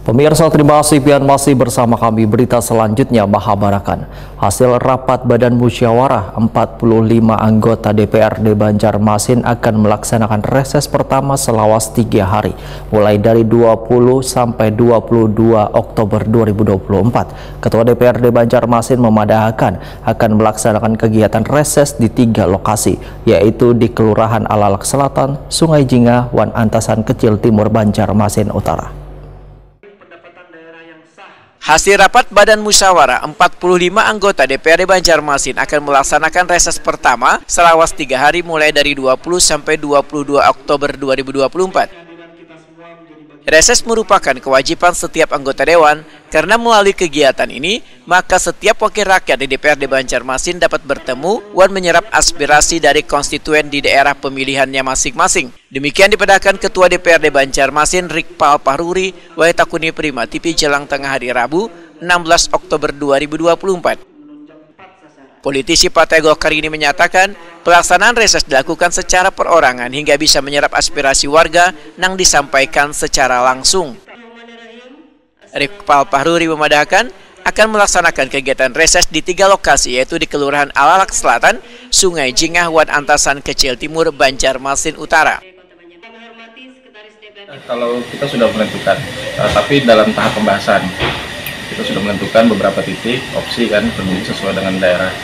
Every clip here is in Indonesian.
Pemirsa, terima kasih pian masih bersama kami. Berita selanjutnya Mahabarakan. Hasil rapat Badan Musyawarah 45 anggota DPRD Banjarmasin akan melaksanakan reses pertama selawas 3 hari, mulai dari 20 sampai 22 Oktober 2024. Ketua DPRD Banjarmasin memadahkan akan melaksanakan kegiatan reses di 3 lokasi, yaitu di Kelurahan Alalak Selatan, Sungai Jingah, Wan Antasan Kecil Timur, Banjarmasin Utara. Hasil rapat Badan Musyawarah 45 anggota DPRD Banjarmasin akan melaksanakan reses pertama selawas 3 hari mulai dari 20 sampai 22 Oktober 2024. Reses merupakan kewajiban setiap anggota dewan karena melalui kegiatan ini maka setiap wakil rakyat di DPRD Banjarmasin dapat bertemu dan menyerap aspirasi dari konstituen di daerah pemilihannya masing-masing. Demikian dipedahkan Ketua DPRD Banjarmasin Rikpal Pahruri Waitakuni Prima TV jelang tengah hari Rabu 16 Oktober 2024. Politisi Partai Golkar ini menyatakan pelaksanaan reses dilakukan secara perorangan hingga bisa menyerap aspirasi warga yang disampaikan secara langsung. Rikpal Pahruri memadahkan akan melaksanakan kegiatan reses di 3 lokasi, yaitu di Kelurahan Alalak Selatan, Sungai Jingah, Wan Antasan Kecil Timur, Banjarmasin Utara. Kalau kita sudah menentukan, tapi dalam tahap pembahasan kita sudah menentukan beberapa titik opsi kan, pemilih sesuai dengan daerah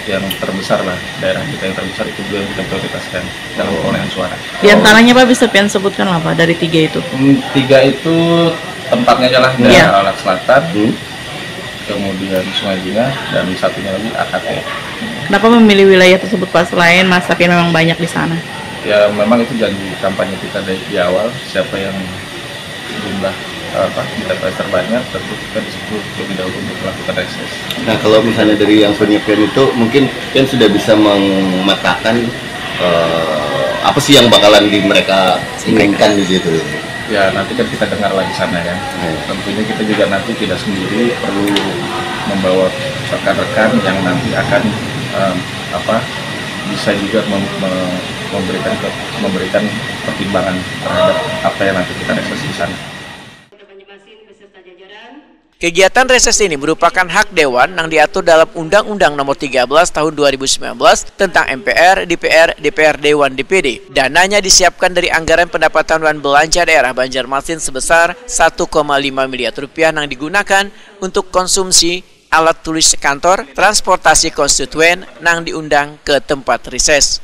yang terbesar lah, daerah kita yang terbesar itu juga yang kita prioritaskan dalam perolehan suara. Di antaranya Pak bisa pian sebutkan apa dari 3 itu? 3 itu tempatnya adalah daerah Alalak Selatan, kemudian Sungai Jingah, dan satunya lagi AKT. Kenapa memilih wilayah tersebut Pak, selain Mas Sapian memang banyak di sana? Ya memang itu janji kampanye kita dari awal, siapa yang jumlah DPR terbanyak tentu kita disebut lebih dahulu untuk melakukan reses. Nah, kalau misalnya dari yang penyiapan itu mungkin kan sudah bisa memetakan apa sih yang bakalan mereka inginkan di situ. Ya nanti kan kita dengar lagi sana ya. Tentunya kita juga nanti tidak sendiri, perlu membawa rekan-rekan yang nanti akan bisa juga memberikan pertimbangan terhadap apa yang nanti kita reses di sana. Kegiatan reses ini merupakan hak Dewan yang diatur dalam Undang-Undang Nomor 13 Tahun 2019 tentang MPR, DPR, DPRD, Wan DPD. Dananya disiapkan dari anggaran pendapatan dan belanja daerah Banjarmasin sebesar 1,5 miliar rupiah yang digunakan untuk konsumsi alat tulis kantor, transportasi konstituen yang diundang ke tempat reses.